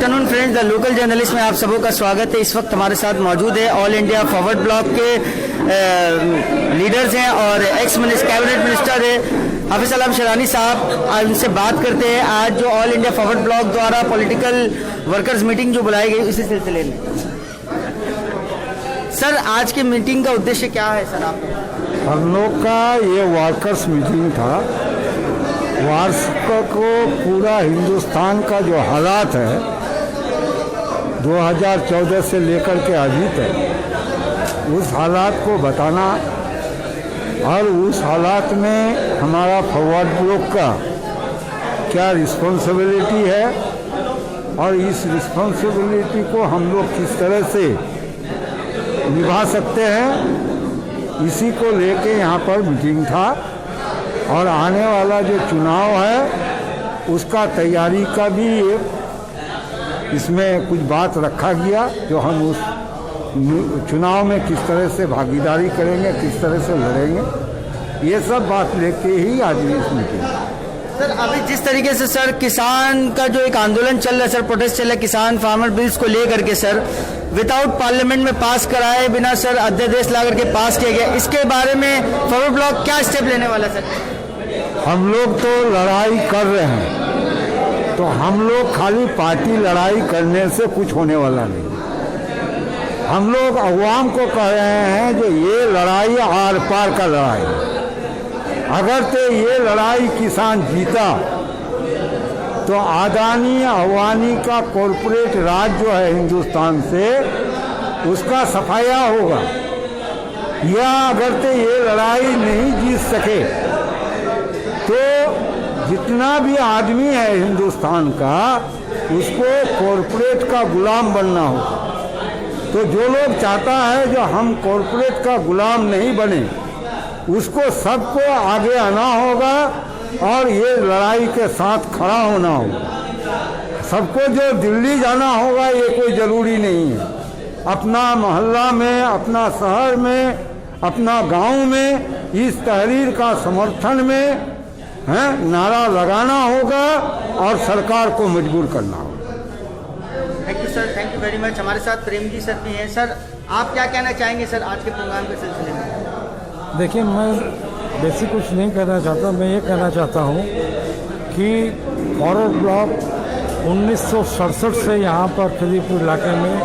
Afternoon friends, the local journalist में आप सबों का स्वागत है। इस वक्त हमारे साथ मौजूद है ऑल इंडिया फॉरवर्ड ब्लॉक के लीडर्स हैं और एक्स कैबिनेट मिनिस्टर है हाफिज सलाम शरानी साहब। आज उनसे बात करते हैं। आज जो ऑल इंडिया फॉरवर्ड ब्लॉक द्वारा पॉलिटिकल वर्कर्स मीटिंग जो बुलाई गई इसी सिलसिले में सर, आज की मीटिंग का उद्देश्य क्या है सर? आप हम लोग का ये वर्कर्स मीटिंग था। वार्षिक को पूरा हिंदुस्तान का जो हालात है 2014 से लेकर के अभी तक, उस हालात को बताना और उस हालात में हमारा फॉरवर्ड ब्लॉक का क्या रिस्पॉन्सिबिलिटी है और इस रिस्पॉन्सिबिलिटी को हम लोग किस तरह से निभा सकते हैं, इसी को लेके यहाँ पर मीटिंग था। और आने वाला जो चुनाव है उसका तैयारी का भी इसमें कुछ बात रखा गया, जो हम उस चुनाव में किस तरह से भागीदारी करेंगे, किस तरह से लड़ेंगे, ये सब बात लेके ही आज इस मीटिंग। सर, अभी जिस तरीके से सर किसान का जो एक आंदोलन चल रहा है सर, प्रोटेस्ट चल रहा है किसान फार्मर बिल्स को लेकर के सर, विदाउट पार्लियामेंट में पास कराए बिना सर अध्यादेश ला करके पास किया गया, इसके बारे में फॉरवर्ड ब्लॉक क्या स्टेप लेने वाला सर? हम लोग तो लड़ाई कर रहे हैं, तो हम लोग खाली पार्टी लड़ाई करने से कुछ होने वाला नहीं। हम लोग अवाम को कह रहे हैं जो ये लड़ाई आर पार का लड़ाई, अगर तो ये लड़ाई किसान जीता तो अदानी अवानी का कॉरपोरेट राज जो है हिंदुस्तान से, उसका सफाया होगा। या अगर तो ये लड़ाई नहीं जीत सके तो जितना भी आदमी है हिंदुस्तान का, उसको कॉरपोरेट का गुलाम बनना होगा। तो जो लोग चाहता है जो हम कॉरपोरेट का गुलाम नहीं बने, उसको सबको आगे आना होगा और ये लड़ाई के साथ खड़ा होना होगा। सबको जो दिल्ली जाना होगा ये कोई ज़रूरी नहीं है। अपना मोहल्ला में, अपना शहर में, अपना गांव में इस तहरीर का समर्थन में नारा लगाना होगा और सरकार को मजबूर करना होगा। Thank you sir, thank you very much. हमारे साथ प्रेम जी सर भी हैं। सर, आप क्या कहना चाहेंगे सर आज के प्रोग्राम के सिलसिले में? देखिए, मैं बेसिक कुछ नहीं कहना चाहता। मैं ये कहना चाहता हूँ कि फॉरवर्ड ब्लॉक 1967 से यहाँ पर खदीपुर इलाके में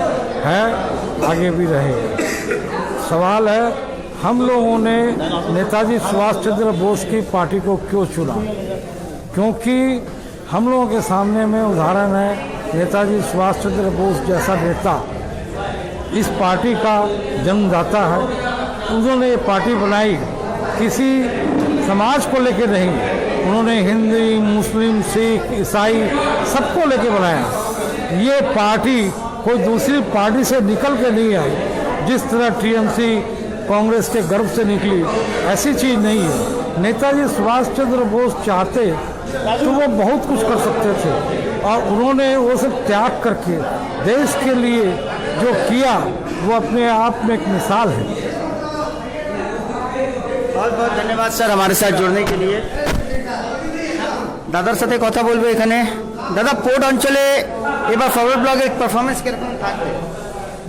है, आगे भी रहेगा। सवाल है, हम लोगों ने नेताजी सुभाष चंद्र बोस की पार्टी को क्यों चुना? क्योंकि हम लोगों के सामने में उदाहरण है, नेताजी सुभाष चंद्र बोस जैसा नेता इस पार्टी का जन्मदाता है। उन्होंने ये पार्टी बनाई किसी समाज को लेके नहीं, उन्होंने हिंदू, मुस्लिम, सिख, ईसाई सबको लेके बनाया। ये पार्टी कोई दूसरी पार्टी से निकल के नहीं आई। जिस तरह टीएमसी कांग्रेस के गर्भ से निकली, ऐसी चीज़ नहीं है। नेताजी सुभाष चंद्र बोस चाहते तो वो बहुत कुछ कर सकते थे और उन्होंने वो सब त्याग करके देश के लिए जो किया वो अपने आप में एक मिसाल है। बहुत बहुत धन्यवाद सर हमारे साथ जुड़ने के लिए। दादार साथे কথা বলবো এখানে। দাদা, পোর্ট অঞ্চলে এবার ফরওয়ার্ড ব্লকের পারফরমেন্স কিরকম থাকবে?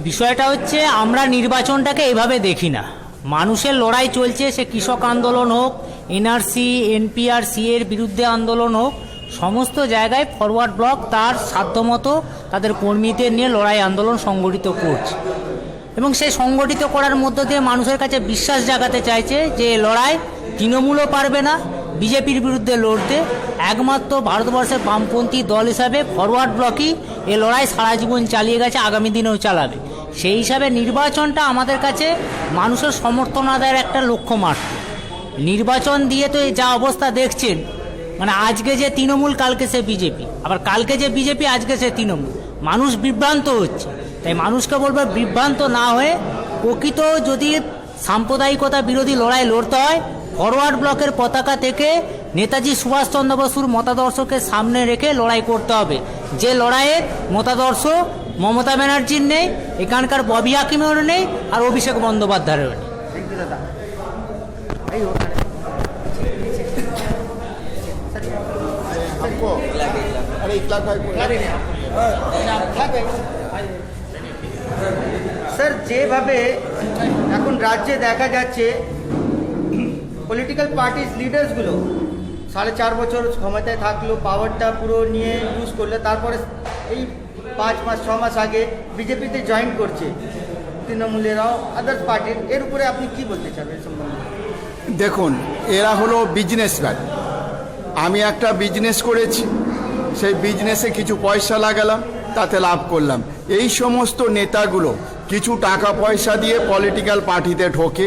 বিষয়টা হচ্ছে, আমরা নির্বাচনটাকে এভাবে দেখি না। মানুষের লড়াই চলছে, সে কৃষক আন্দোলন হোক, এনআরসি এনপিআরসি এর বিরুদ্ধে আন্দোলন হোক, সমস্ত জায়গায় ফরওয়ার্ড ব্লক তার সাধ্যমতো তাদের কর্মীদের নিয়ে লড়াই আন্দোলন সংগঠিত করছে এবং সেই সংগঠিত করার মধ্য দিয়ে মানুষের কাছে বিশ্বাস জাগাতে চাইছে যে লড়াই তৃণমূলও পারবে না বিজেপির বিরুদ্ধে লড়তে। একমাত্র ভারতবর্ষের বামপন্থী দল হিসাবে ফরওয়ার্ড ব্লকই এ লড়াই সারা জীবন চালিয়ে গেছে, আগামী দিনেও চালাবে। সেই হিসাবে নির্বাচনটা আমাদের কাছে মানুষের সমর্থন আদায়ের একটা লক্ষ্য মাত্র। নির্বাচন দিয়ে তো যা অবস্থা দেখছেন, মানে আজকে যে তৃণমূল কালকে সে বিজেপি, আবার কালকে যে বিজেপি আজকে সে তৃণমূল, মানুষ বিভ্রান্ত হচ্ছে। তাই মানুষকে বলবো বিভ্রান্ত না হয়ে প্রকৃত যদি সাম্প্রদায়িকতা বিরোধী লড়াই লড়তে হয়, ফরওয়ার্ড ব্লকের পতাকা থেকে নেতাজি সুভাষচন্দ্র বসুর মতাদর্শকে সামনে রেখে লড়াই করতে হবে। যে লড়াইয়ের মতাদর্শ মমতা ব্যানার্জির নেই, এখানকার ববি হাকিমেরও নেই, আর অভিষেক বন্দ্যোপাধ্যায়েরও নেই। हमको अरे इतना স্যার যেভাবে এখন রাজ্যে দেখা যাচ্ছে পলিটিক্যাল পার্টির লিডার্সগুলো 4.5 বছর ক্ষমতায় থাকলো, পাওয়ারটা পুরো নিয়ে ইউজ করলে, তারপরে এই 5 মাস 6 মাস আগে বিজেপিতে জয়েন করছে তৃণমূলেরাও, আদার্স পার্টির, এর উপরে আপনি কি বলতে চাবেন সম্বন্ধে? দেখুন, এরা হলো বিজনেসম্যান। আমি একটা বিজনেস করেছি, সেই বিজনেসে কিছু পয়সা লাগালাম, তাতে লাভ করলাম। এই সমস্ত নেতাগুলো কিছু টাকা পয়সা দিয়ে পলিটিক্যাল পার্টিতে ঢোকে,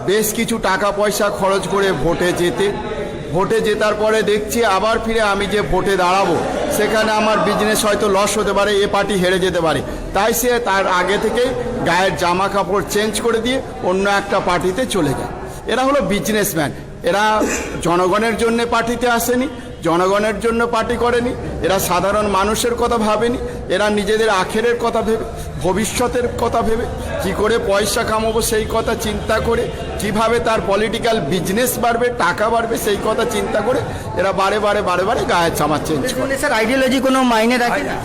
বেশ কিছু টাকা পয়সা খরচ করে ভোটে জেতার পরে দেখছি আবার ফিরে আমি যে ভোটে দাঁড়াবো সেখানে আমার বিজনেস হয়তো লস হতে পারে, এ পার্টি হেরে যেতে পারে, তাই সে তার আগে থেকেই গায়ের জামা কাপড় চেঞ্জ করে দিয়ে অন্য একটা পার্টিতে চলে যায়। এরা হলো বিজনেসম্যান। এরা জনগণের জন্য পার্টিতে আসেনি, জনগণের জন্য পার্টি করেনি, এরা সাধারণ মানুষের কথা ভাবেনি, এরা নিজেদের আখেরের কথা ভেবে, ভবিষ্যতের কথা ভেবে, কি করে পয়সা কামাবো সেই কথা চিন্তা করে, কিভাবে তার পলিটিক্যাল বিজনেস বাড়বে, টাকা বাড়বে সেই কথা চিন্তা করে এরা বারে বারে গায়ের জামা চেঞ্জ করে। স্যার আইডিওলজি কোনো মাইনে রাখে না?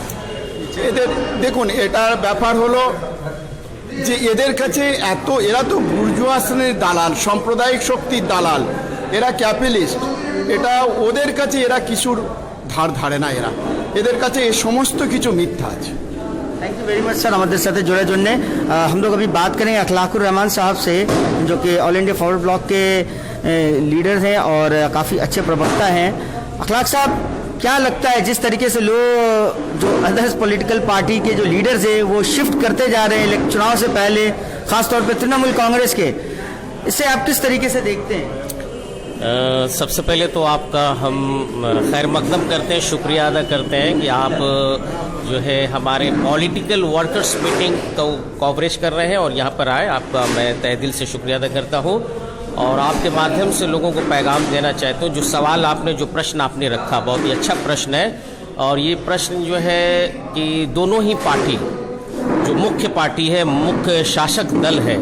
এদের দেখুন, এটার ব্যাপার হলো যে এদের কাছে এরা তো বুর্জোয়া শ্রেণীর দালাল, সাম্প্রদায়িক শক্তির দালাল, এরা ক্যাপিটালিস্ট। এটা ওদের কাছে এরা কিছুর ধারে না, এদের কাছে এ সমস্ত কিছু মিথ্যা আছে। Thank you very much sir हमारे साथ जुड़े जुड़ने। हम लोग अभी बात करेंगे अखलाकुर रहमान साहब से, जो कि ऑल इंडिया फॉरवर्ड ब्लॉक के लीडर हैं और काफ़ी अच्छे प्रवक्ता हैं। अखलाक साहब, क्या लगता है जिस तरीके से लोग जो अदर्स पॉलिटिकल पार्टी के जो लीडर्स हैं वो शिफ्ट करते जा रहे हैं चुनाव से पहले, ख़ासतौर पर तृणमूल कांग्रेस के, इसे आप किस तरीके से देखते हैं? सबसे पहले तो आपका हम खैर मकदम करते हैं, शुक्रिया अदा करते हैं कि आप जो है हमारे पॉलिटिकल वर्कर्स मीटिंग को कवरेज कर रहे हैं और यहाँ पर आए। आपका मैं तहे दिल से शुक्रिया अदा करता हूँ और आपके माध्यम से लोगों को पैगाम देना चाहता हूँ। जो सवाल आपने, जो प्रश्न आपने रखा, बहुत ही अच्छा प्रश्न है। और ये प्रश्न जो है कि दोनों ही पार्टी, जो मुख्य पार्टी है, मुख्य शासक दल है,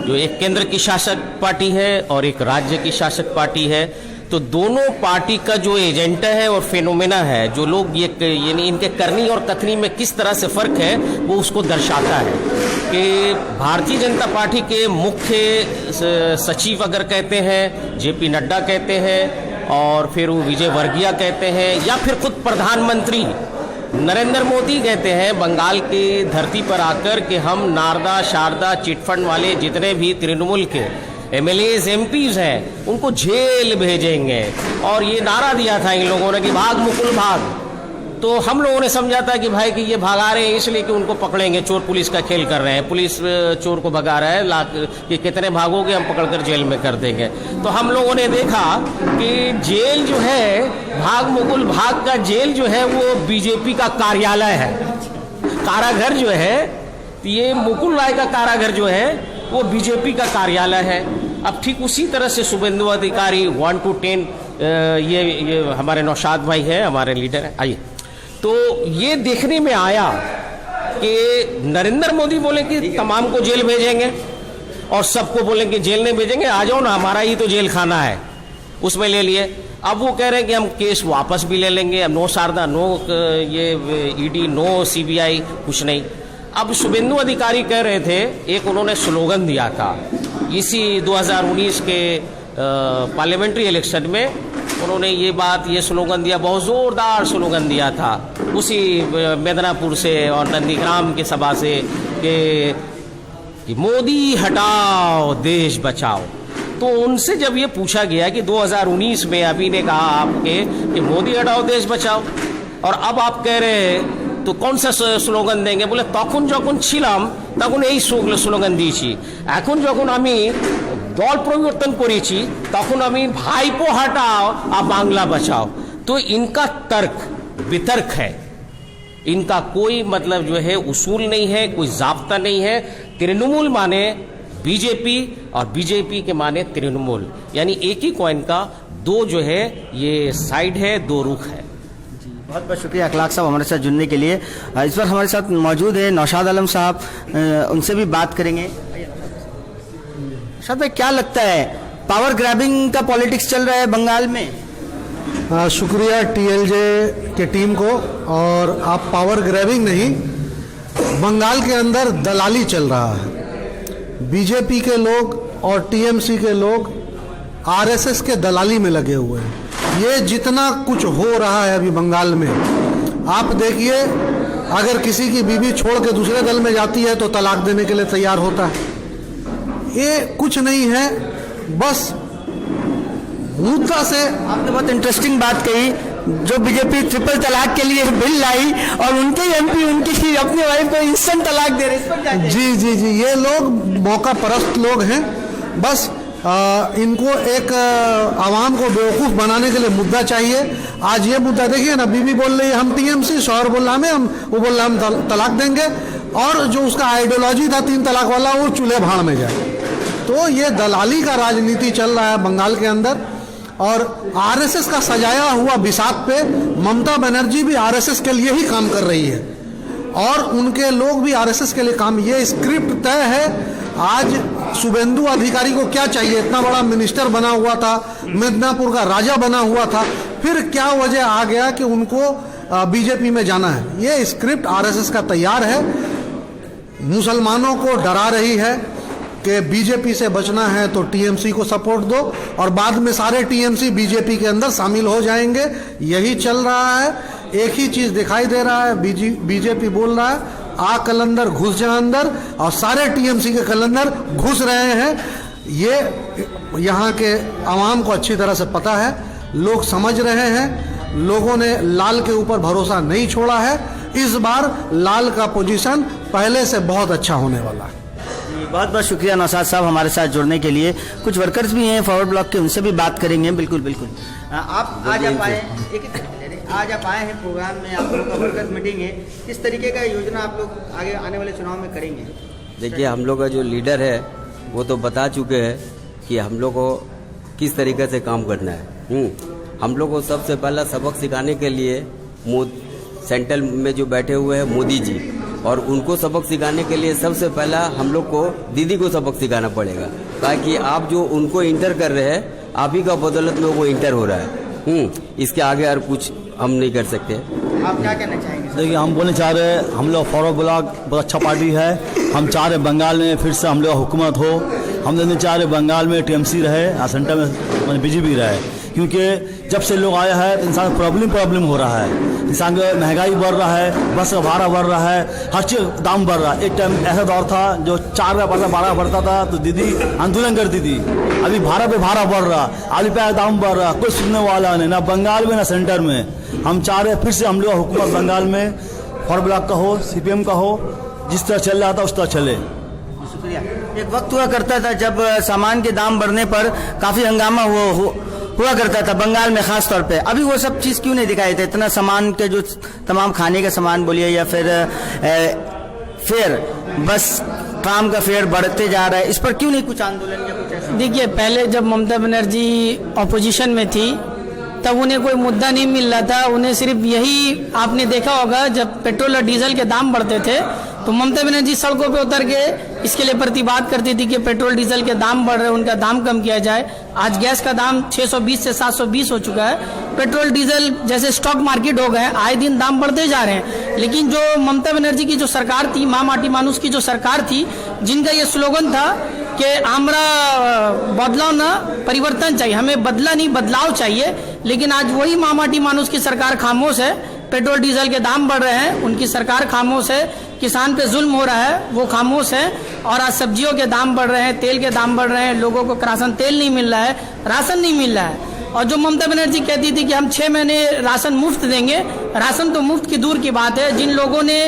जो एक केंद्र की शासक पार्टी है और एक राज्य की शासक पार्टी है, तो दोनों पार्टी का जो एजेंडा है और फिनोमेना है, जो लोग ये यानी इनके करनी और कथनी में किस तरह से फ़र्क है, वो उसको दर्शाता है कि भारतीय जनता पार्टी के मुख्य सचिव अगर कहते हैं, जेपी नड्डा कहते हैं, और फिर वो विजय वर्गीय कहते हैं, या फिर खुद प्रधानमंत्री नरेंद्र मोदी कहते हैं बंगाल की धरती पर आकर कि हम नारदा शारदा चिटफंड वाले जितने भी तृणमूल के एमएलएज एमपीज हैं उनको जेल भेजेंगे, और ये नारा दिया था इन लोगों ने कि भाग मुकुल भाग। तो हम लोगों ने समझा था कि भाई कि ये भगा रहे हैं इसलिए कि उनको पकड़ेंगे, चोर पुलिस का खेल कर रहे हैं, पुलिस चोर को भगा रहा है, कि कितने भागोगे हम पकड़कर जेल में कर देंगे। तो हम लोगों ने देखा कि जेल जो है, भाग मुकुल भाग का जेल जो है वो बीजेपी का कार्यालय है, कारागर जो है, ये मुकुल राय का कारागर जो है वो बीजेपी का कार्यालय है। अब ठीक उसी तरह से शुभेंदु अधिकारी 1 to 10 ये हमारे नौशाद भाई है, हमारे लीडर है। आइए, तो ये देखने में आया कि नरेंद्र मोदी बोले कि तमाम को जेल भेजेंगे और सबको बोले कि जेल नहीं भेजेंगे, आ जाओ ना, हमारा ही तो जेल खाना है, उसमें ले लिए। अब वो कह रहे हैं कि हम केस वापस भी ले लेंगे, अब नो शारदा, नो ये ईडी, नो सीबीआई, कुछ नहीं। अब शुभेंदु अधिकारी कह रहे थे, एक उन्होंने स्लोगन दिया था इसी 2019 के पार्लियामेंट्री इलेक्शन में, उन्होंने ये स्लोगन दिया, बहुत ज़ोरदार स्लोगन दिया था उसी मेदनापुर से और नंदीग्राम की सभा से कि मोदी हटाओ देश बचाओ। तो उनसे जब ये पूछा गया कि 2019 में अभी ने कहा आपके कि मोदी हटाओ देश बचाओ, और अब आप कह रहे हैं तो कौन सा স্লোগান দেंगे? বলে তখন যখন ছিলাম তখন এই স্লোগান দিয়েছি, এখন যখন আমি দল পরিবর্তন করেছি তখন আমি ভাইপো हटाओ আর বাংলা बचाओ। तो इनका तर्क वितर्क है, इनका कोई मतलब जो है उसूल नहीं है, कोई जाब्ता नहीं है। तृणमूल माने बीजेपी और बीजेपी के माने तृणमूल, यानी एक ही कॉइन का दो जो है ये साइड है, दो रुख है। बहुत बहुत शुक्रिया अखलाक साहब हमारे साथ जुड़ने के लिए। इस वक्त हमारे साथ मौजूद है नौशाद आलम साहब, उनसे भी बात करेंगे। नौशाद भाई, क्या लगता है पावर ग्रैबिंग का पॉलिटिक्स चल रहा है बंगाल में? शुक्रिया टीएलजे के टीम को। और आप पावर ग्रैबिंग नहीं, बंगाल के अंदर दलाली चल रहा है। बीजेपी के लोग और टीएमसी के लोग आरएसएस के दलाली में लगे हुए हैं। ये जितना कुछ हो रहा है अभी बंगाल में, आप देखिए, अगर किसी की बीवी छोड़ के दूसरे दल में जाती है तो तलाक देने के लिए तैयार होता है। ये कुछ नहीं है, बस मुद्दा से। आपने बहुत इंटरेस्टिंग बात कही, जो बीजेपी ट्रिपल तलाक के लिए बिल लाई और उनके एमपी उनकी अपनी वाइफ को इंस्टेंट तलाक दे रहे, इस पर क्या कहें? जी जी जी, ये लोग मौका परस्त लोग हैं। बस इनको एक आवाम को बेवकूफ़ बनाने के लिए मुद्दा चाहिए। आज ये मुद्दा देखिए ना, बीवी बोल रही है हम टीएमसी, शौहर बोल रहा है वो बोल रहा हम तलाक देंगे, और जो उसका आइडियोलॉजी था 3 तलाक वाला वो चूल्हे भाड़ में जाए। तो ये दलाली का राजनीति चल रहा है बंगाल के अंदर। और आरएसएस का सजाया हुआ बिसात पे ममता बनर्जी भी आरएसएस के लिए ही काम कर रही है, और उनके लोग भी आरएसएस के लिए काम। ये स्क्रिप्ट तय है। आज शुभेंदु अधिकारी को क्या चाहिए? इतना बड़ा मिनिस्टर बना हुआ था, मिदनापुर का राजा बना हुआ था, फिर क्या वजह आ गया कि उनको बीजेपी में जाना है? ये स्क्रिप्ट आरएसएस का तैयार है, मुसलमानों को डरा रही है कि बीजेपी से बचना है तो टीएमसी को सपोर्ट दो, और बाद में सारे टीएमसी बीजेपी के अंदर शामिल हो जाएंगे। यही चल रहा है। एक ही चीज दिखाई दे रहा है, बीजेपी बोल रहा है आ कलंदर घुस जा अंदर, और सारे टीएमसी के कलंदर घुस रहे हैं। ये यहाँ के आवाम को अच्छी तरह से पता है, लोग समझ रहे हैं। लोगों ने लाल के ऊपर भरोसा नहीं छोड़ा है। इस बार लाल का पोजीशन पहले से बहुत अच्छा होने वाला है। बहुत बहुत शुक्रिया नौशाद साहब हमारे साथ जुड़ने के लिए। कुछ वर्कर्स भी हैं फॉरवर्ड ब्लॉक के, उनसे भी बात करेंगे। बिल्कुल बिल्कुल। आप आज आप आए आज आप आए हैं प्रोग्राम में, आप लोगों का वर्कर्स मीटिंग है, किस तरीके का योजना आप लोग आगे आने वाले चुनाव में करेंगे? देखिए, हम लोग का जो लीडर है वो तो बता चुके हैं कि हम लोग को किस तरीके से काम करना है। हम लोग को सबसे पहला सबक सिखाने के लिए सेंट्रल में जो बैठे हुए हैं मोदी जी, और उनको सबक सिखाने के लिए सबसे पहला हम लोग को दीदी को सबक सिखाना पड़ेगा, ताकि आप जो उनको इंटर कर रहे हैं, आप ही का बदौलत में वो इंटर हो रहा है। इसके आगे और कुछ हम नहीं कर सकते। आप क्या कहना चाहेंगे? देखिए, हम बोलना चाह रहे हैं, हम लोग फॉरवर्ड ब्लॉक बहुत अच्छा पार्टी है। हम चाह रहे बंगाल में फिर से हम लोग हुकूमत हो। हम नहीं चाह रहे बंगाल में टीएमसी रहे और सेंटर में बीजेपी रहे, क्योंकि जब से लोग आया है तो इंसान प्रॉब्लम हो रहा है। इंसान का महंगाई बढ़ रहा है, बस का भाड़ा बढ़ रहा है, हर चीज़ दाम बढ़ रहा है। एक टाइम ऐसा दौर था जो 4 रुपया बढ़ता 12 बढ़ता था तो दीदी आंदोलन करती थी। अभी भाड़ा पे भाड़ा बढ़ रहा, आलू रुपया दाम बढ़ रहा, कोई सुनने वाला नहीं, ना बंगाल में ना सेंटर में। हम चाह रहे फिर से हम लोग हुकूमत बंगाल में फॉरवर्ड ब्लॉक का हो, सीपीएम का हो, जिस तरह चल रहा था उस तरह चले। शुक्रिया। एक वक्त हुआ करता था जब सामान के दाम बढ़ने पर काफ़ी हंगामा हुआ करता था बंगाल में खास तौर पे। अभी वो सब चीज़ क्यों नहीं दिखाई देते? इतना सामान के जो तमाम खाने का सामान बोलिए या फिर फेयर, बस काम का फेयर बढ़ते जा रहा है, इस पर क्यों नहीं कुछ आंदोलन या कुछ ऐसा? देखिए, पहले जब ममता बनर्जी ऑपोजिशन में थी तब उन्हें कोई मुद्दा नहीं मिल रहा था। उन्हें सिर्फ यही, आपने देखा होगा, जब पेट्रोल और डीजल के दाम बढ़ते थे तो ममता बनर्जी सड़कों पे उतर के इसके लिए प्रतिवाद करती थी कि पेट्रोल डीजल के दाम बढ़ रहे हैं, उनका दाम कम किया जाए। आज गैस का दाम 620 से 720 हो चुका है। पेट्रोल डीजल जैसे स्टॉक मार्केट हो गए, आए दिन दाम बढ़ते जा रहे हैं। लेकिन जो ममता बनर्जी की जो सरकार थी, माँ माटी मानुष की जो सरकार थी, जिनका ये स्लोगन था कि हमरा बदलाव ना परिवर्तन चाहिए, हमें बदला नहीं बदलाव चाहिए, लेकिन आज वही माँ माटी मानुष की सरकार खामोश है। पेट्रोल डीजल के दाम बढ़ रहे हैं, उनकी सरकार खामोश है। किसान पे जुल्म हो रहा है, वो खामोश है। और आज सब्जियों के दाम बढ़ रहे हैं, तेल के दाम बढ़ रहे हैं, लोगों को राशन तेल नहीं मिल रहा है, राशन नहीं मिल रहा है। और जो ममता बनर्जी कहती थी कि हम 6 महीने राशन मुफ्त देंगे, राशन तो मुफ्त की दूर की बात है। जिन लोगों ने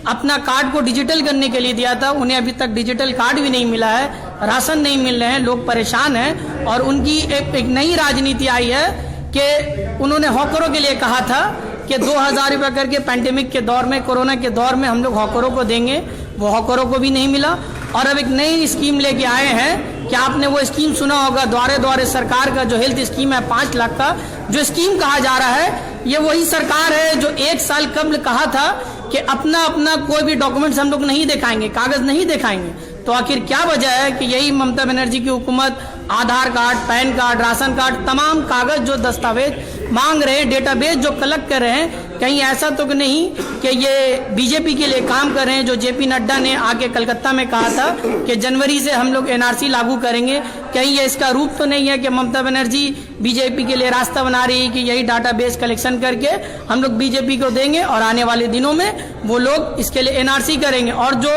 अपना कार्ड को डिजिटल करने के लिए दिया था, उन्हें अभी तक डिजिटल कार्ड भी नहीं मिला है, राशन नहीं मिल रहे हैं, लोग परेशान हैं। और उनकी एक नई राजनीति आई है कि उन्होंने हॉकरों के लिए कहा था कि 2000 रुपये करके पैंडेमिक के दौर में, कोरोना के दौर में हम लोग हॉकरों को देंगे, वो हॉकरों को भी नहीं मिला। और अब एक नई स्कीम लेके आए हैं कि आपने वो स्कीम सुना होगा, द्वारे द्वारे सरकार का जो हेल्थ स्कीम है 5 लाख का जो स्कीम कहा जा रहा है, ये वही सरकार है जो 1 साल कबल कहा था कि अपना कोई भी डॉक्यूमेंट्स हम लोग नहीं दिखाएंगे, कागज नहीं दिखाएंगे। तो आखिर क्या वजह है कि यही ममता बनर्जी की हुकूमत Aadhaar card, PAN card, ration card, तमाम कागज जो दस्तावेज मांग रहे हैं, डेटाबेस जो कलेक्ट कर रहे हैं, कहीं ऐसा तो नहीं कि ये बीजेपी के लिए काम कर रहे हैं। जो जेपी नड्डा ने आके कलकत्ता में कहा था कि जनवरी से हम लोग एनआरसी लागू करेंगे, कहीं ये इसका रूप तो नहीं है कि ममता बनर्जी बीजेपी के लिए रास्ता बना रही है कि यही डाटाबेस कलेक्शन करके हम लोग बीजेपी को देंगे और आने वाले दिनों में वो लोग इसके लिए एनआरसी करेंगे। और जो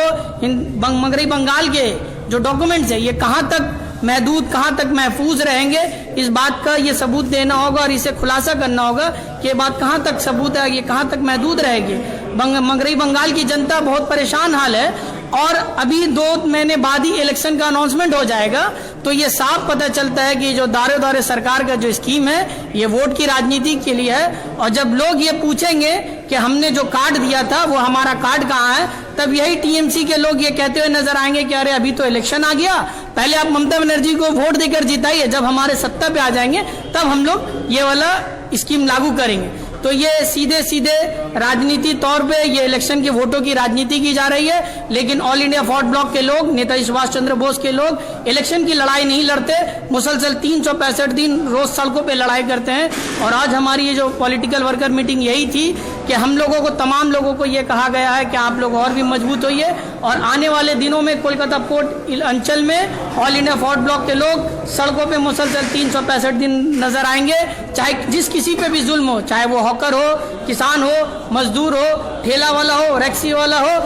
मगरबी बंगाल के जो डॉक्यूमेंट्स है ये कहाँ तक महदूद, कहाँ तक महफूज रहेंगे, इस बात का ये सबूत देना होगा और इसे खुलासा करना होगा कि ये बात कहाँ तक सबूत है, ये कहाँ तक महदूद रहेगी। मगरबी बंगाल की जनता बहुत परेशान हाल है और अभी 2 महीने बाद ही इलेक्शन का अनाउंसमेंट हो जाएगा, तो ये साफ पता चलता है कि जो दारे दारे सरकार का जो स्कीम है ये वोट की राजनीति के लिए है। और जब लोग ये पूछेंगे कि हमने जो कार्ड दिया था वो हमारा कार्ड कहाँ है, तब यही टीएमसी के लोग ये कहते हुए नजर आएंगे कि अरे अभी तो इलेक्शन आ गया, पहले आप ममता बनर्जी को वोट देकर जिताइए, जब हमारे सत्ता पे आ जाएंगे तब हम लोग ये वाला स्कीम लागू करेंगे। तो ये सीधे सीधे राजनीति तौर पे ये इलेक्शन के वोटों की राजनीति की जा रही है। लेकिन ऑल इंडिया फॉरवर्ड ब्लॉक के लोग, नेताजी सुभाष चंद्र बोस के लोग इलेक्शन की लड़ाई नहीं लड़ते, मुसलसल 365 दिन रोज सड़कों पे लड़ाई करते हैं। और आज हमारी ये जो पॉलिटिकल वर्कर मीटिंग यही थी कि हम लोगों को, तमाम लोगों को ये कहा गया है कि आप लोग और भी मजबूत होइए और आने वाले दिनों में कोलकाता पोर्ट अंचल में ऑल इंडिया फॉरवर्ड ब्लॉक के लोग सड़कों पे मुसलसल 365 दिन नजर आएंगे। चाहे जिस किसी पे भी जुल्म हो, चाहे वो हॉकर हो, किसान हो, मजदूर हो, ठेला वाला हो, रैक्सी वाला हो,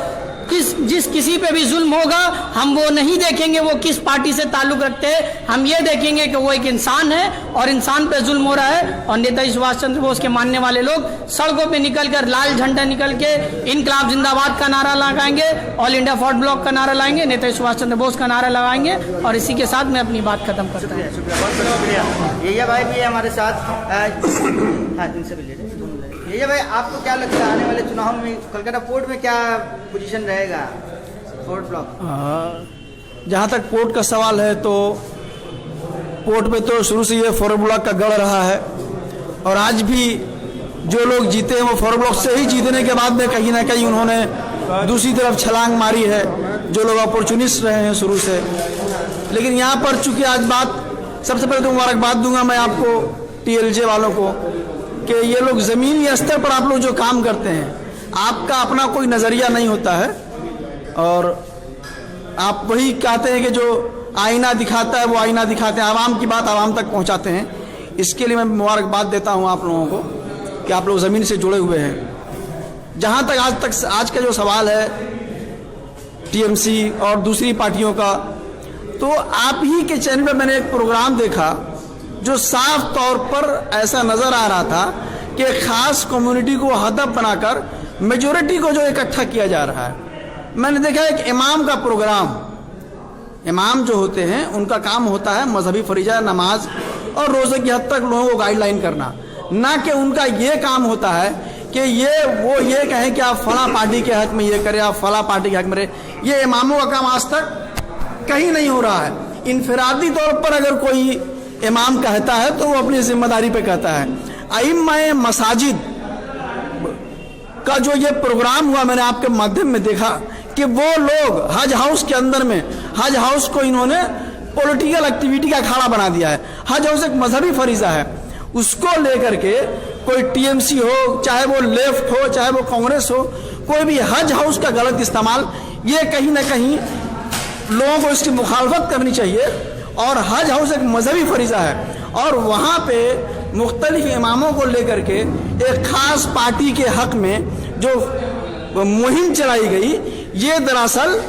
जिस किसी पे भी जुल्म होगा हम वो नहीं देखेंगे वो किस पार्टी से ताल्लुक रखते हैं, हम ये देखेंगे कि वो एक इंसान है और इंसान पे जुल्म हो रहा है। और नेताजी सुभाष चंद्र बोस के मानने वाले लोग सड़कों पे निकलकर लाल झंडा निकल के इनकलाब जिंदाबाद का नारा लगाएंगे, ऑल इंडिया फॉरवर्ड ब्लॉक का नारा लाएंगे, नेताजी सुभाष चंद्र बोस का नारा लगाएंगे। और इसी के साथ मैं अपनी बात खत्म करता हूँ। शुक्रिया भाई भी है हमारे साथ। इनसे भी ले लें। ये भाई आपको क्या लगता है आने वाले चुनाव में कोलकाता पोर्ट में क्या पोजीशन रहेगा पोर्ट ब्लॉक? जहाँ तक पोर्ट का सवाल है तो पोर्ट में तो शुरू से ये फॉरवर्ड ब्लॉक का गढ़ रहा है और आज भी जो लोग जीते हैं वो फॉरवर्ड ब्लॉक से ही जीतने के बाद में कहीं ना कहीं उन्होंने दूसरी तरफ छलांग मारी है, जो लोग अपॉर्चुनिस्ट रहे हैं शुरू से। लेकिन यहाँ पर चूंकि आज बात, सबसे पहले तो मुबारकबाद दूंगा मैं आपको TLJ वालों को कि ये लोग ज़मीनी स्तर पर आप लोग जो काम करते हैं, आपका अपना कोई नज़रिया नहीं होता है और आप वही कहते हैं कि जो आईना दिखाता है वो आईना दिखाते हैं, आवाम की बात आवाम तक पहुंचाते हैं। इसके लिए मैं मुबारकबाद देता हूं आप लोगों को कि आप लोग ज़मीन से जुड़े हुए हैं। जहां तक आज का जो सवाल है TMC और दूसरी पार्टियों का, तो आप ही के चैनल पर मैंने एक प्रोग्राम देखा जो साफ तौर पर ऐसा नजर आ रहा था कि खास कम्युनिटी को हदफ बनाकर मेजोरिटी को जो इकट्ठा किया जा रहा है। मैंने देखा एक इमाम का प्रोग्राम, इमाम जो होते हैं उनका काम होता है मजहबी फरीजा, नमाज और रोजे की हद तक लोगों को गाइडलाइन करना, ना कि उनका ये काम होता है कि ये कहें कि आप फला पार्टी के हक में ये करें, आप फला पार्टी के हक में रहे। ये इमामों का काम आज तक कहीं नहीं हो रहा है। इनफरादी तौर पर अगर कोई इमाम कहता है तो वो अपनी जिम्मेदारी पे कहता है। अइम्माए मसाजिद का जो ये प्रोग्राम हुआ, मैंने आपके माध्यम में देखा कि वो लोग हज हाउस के अंदर में, हज हाउस को इन्होंने पॉलिटिकल एक्टिविटी का अखाड़ा बना दिया है। हज हाउस एक मजहबी फरीजा है, उसको लेकर के कोई TMC हो, चाहे वो लेफ्ट हो, चाहे वो कांग्रेस हो, कोई भी हज हाउस का गलत इस्तेमाल, ये कहीं ना कहीं लोगों को इसकी मुखालफत करनी चाहिए। और हज हाउस एक मजहबी फरीजा है और वहाँ पे मुख्तलिफ इमामों को लेकर के एक खास पार्टी के हक में जो मुहिम चलाई गई, ये दरअसल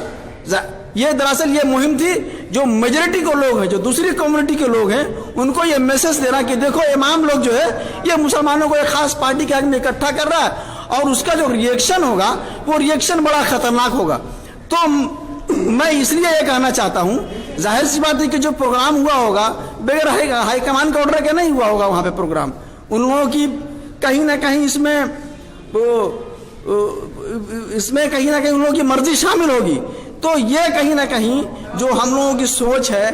ये मुहिम थी जो मेजोरिटी को लोग हैं, जो दूसरी कम्युनिटी के लोग हैं, उनको ये मैसेज देना कि देखो इमाम लोग जो है ये मुसलमानों को एक खास पार्टी के हक में इकट्ठा कर रहा है और उसका जो रिएक्शन होगा वो रिएक्शन बड़ा खतरनाक होगा। तो मैं इसलिए ये कहना चाहता हूं, जाहिर सी बात है कि जो प्रोग्राम हुआ होगा बगैर हाईकमान का ऑर्डर के नहीं हुआ होगा वहां पे प्रोग्राम। उन लोगों की कहीं ना कहीं इसमें कहीं ना कहीं उन लोगों की मर्जी शामिल होगी। तो ये कहीं ना कहीं जो हम लोगों की सोच है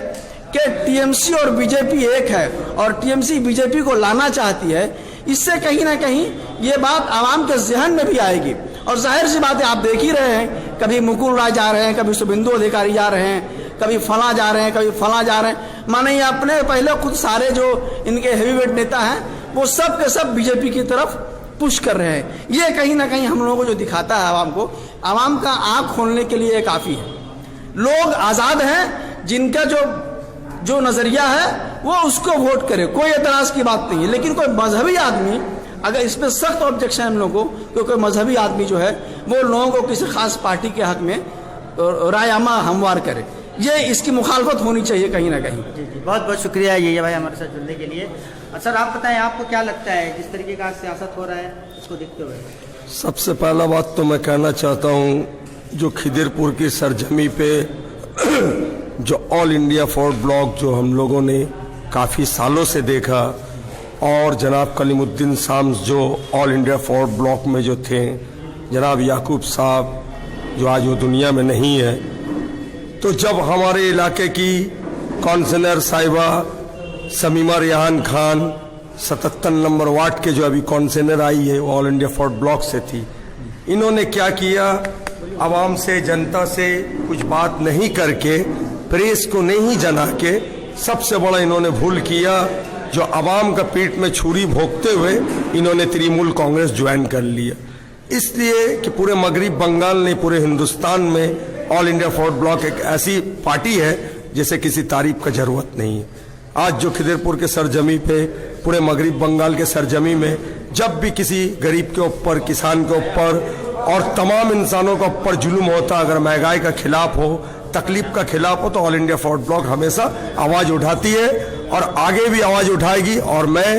कि TMC और BJP एक है और TMC BJP को लाना चाहती है, इससे कहीं ना कहीं ये बात आवाम के जहन में भी आएगी। और जाहिर सी बात है, आप देख ही रहे हैं, कभी मुकुल राय जा रहे हैं, कभी शुभेंदु अधिकारी जा रहे हैं, कभी फला जा रहे हैं, कभी फला जा रहे हैं। माने ये अपने पहले खुद सारे जो इनके हेवीवेट नेता हैं वो सब के सब बीजेपी की तरफ पुश कर रहे हैं। ये कहीं ना कहीं हम लोगों को जो दिखाता है आवाम को, आवाम का आंख खोलने के लिए काफ़ी है। लोग आज़ाद हैं, जिनका जो नज़रिया है वो उसको वोट करे, कोई एतराज़ की बात नहीं है। लेकिन कोई मजहबी आदमी, अगर इस पर सख्त ऑब्जेक्शन है हम लोगों को, क्योंकि मजहबी आदमी जो है वो लोगों को किसी खास पार्टी के हक में रायमा हमवार करे, ये इसकी मुखालफत होनी चाहिए कहीं ना कहीं। जी जी, बहुत बहुत शुक्रिया ये भाई हमारे साथ जुड़ने के लिए। सर आप बताएं, आपको क्या लगता है जिस तरीके का सियासत हो रहा है इसको देखते हुए? सबसे पहला बात तो मैं कहना चाहता हूँ, जो खिदिरपुर की सरजमी पे जो ऑल इंडिया फॉरवर्ड ब्लॉक जो हम लोगों ने काफ़ी सालों से देखा, और जनाब कलीमुद्दीन साम्स जो ऑल इंडिया फॉरवर्ड ब्लॉक में जो थे, जनाब याकूब साहब जो आज वो दुनिया में नहीं है, तो जब हमारे इलाके की कौंसलर साहिबा समीमा रिहान खान 77 नंबर वार्ड के जो अभी कौंसलर आई है वो ऑल इंडिया फॉरवर्ड ब्लॉक से थी, इन्होंने क्या किया, आवाम से जनता से कुछ बात नहीं करके, प्रेस को नहीं जना के, सबसे बड़ा इन्होंने भूल किया, जो आवाम का पेट में छुरी भोंकते हुए इन्होंने तृणमूल कांग्रेस ज्वाइन कर लिया। इसलिए कि पूरे मगरिब बंगाल ने, पूरे हिंदुस्तान में ऑल इंडिया फॉरवर्ड ब्लॉक एक ऐसी पार्टी है जिसे किसी तारीफ का जरूरत नहीं है। आज जो खिदिरपुर के सरजमी पे, पूरे मगरिब बंगाल के सरजमी में जब भी किसी गरीब के ऊपर, किसान के ऊपर और तमाम इंसानों के ऊपर जुल्म होता, अगर महंगाई का खिलाफ हो, तकलीफ का खिलाफ हो, तो ऑल इंडिया फॉरवर्ड ब्लॉक हमेशा आवाज़ उठाती है और आगे भी आवाज़ उठाएगी। और मैं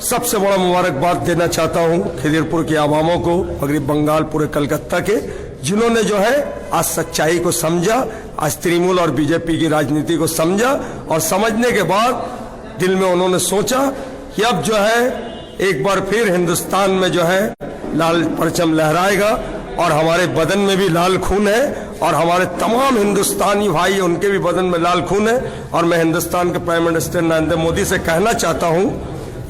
सबसे बड़ा मुबारकबाद देना चाहता हूँ खिदिरपुर के आवामों को, मगरिब बंगाल, पूरे कलकत्ता के, जिन्होंने जो है आज सच्चाई को समझा, आज तृणमूल और बीजेपी की राजनीति को समझा, और समझने के बाद दिल में उन्होंने सोचा कि अब जो है एक बार फिर हिंदुस्तान में जो है लाल परचम लहराएगा, और हमारे बदन में भी लाल खून है, और हमारे तमाम हिंदुस्तानी भाई उनके भी बदन में लाल खून है। और मैं हिंदुस्तान के प्राइम मिनिस्टर नरेंद्र मोदी से कहना चाहता हूँ,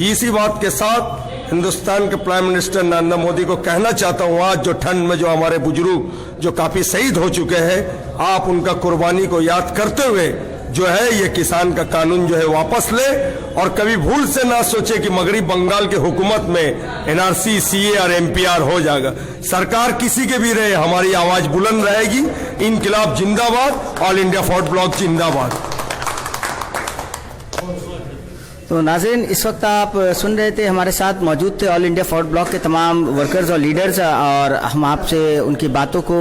इसी बात के साथ हिंदुस्तान के प्राइम मिनिस्टर नरेंद्र मोदी को कहना चाहता हूँ, आज जो ठंड में जो हमारे बुजुर्ग जो काफ़ी शहीद हो चुके हैं, आप उनका कुर्बानी को याद करते हुए जो है ये किसान का कानून जो है वापस ले, और कभी भूल से ना सोचे कि मगरिब बंगाल की हुकूमत में एनआरसी, सीए और एमपीआर हो जाएगा। सरकार किसी के भी रहे, हमारी आवाज़ बुलंद रहेगी। इनकलाब जिंदाबाद, ऑल इंडिया फॉरवर्ड ब्लॉक जिंदाबाद। तो नाज़रीन, इस वक्त आप सुन रहे थे, हमारे साथ मौजूद थे ऑल इंडिया फॉरवर्ड ब्लॉक के तमाम वर्कर्स और लीडर्स, और हम आपसे उनकी बातों को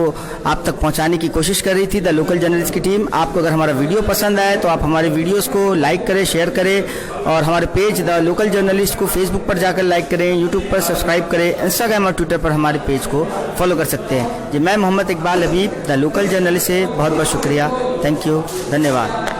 आप तक पहुंचाने की कोशिश कर रही थी द लोकल जर्नलिस्ट की टीम। आपको अगर हमारा वीडियो पसंद आए तो आप हमारे वीडियोस को लाइक करें, शेयर करें, और हमारे पेज द लोकल जर्नलिस्ट को फेसबुक पर जाकर लाइक करें, यूट्यूब पर सब्सक्राइब करें, इंस्टाग्राम और ट्विटर पर हमारे पेज को फॉलो कर सकते हैं। जी, मैं मोहम्मद इकबाल हबीब द लोकल जर्नलिस्ट से बहुत बहुत शुक्रिया। थैंक यू, धन्यवाद।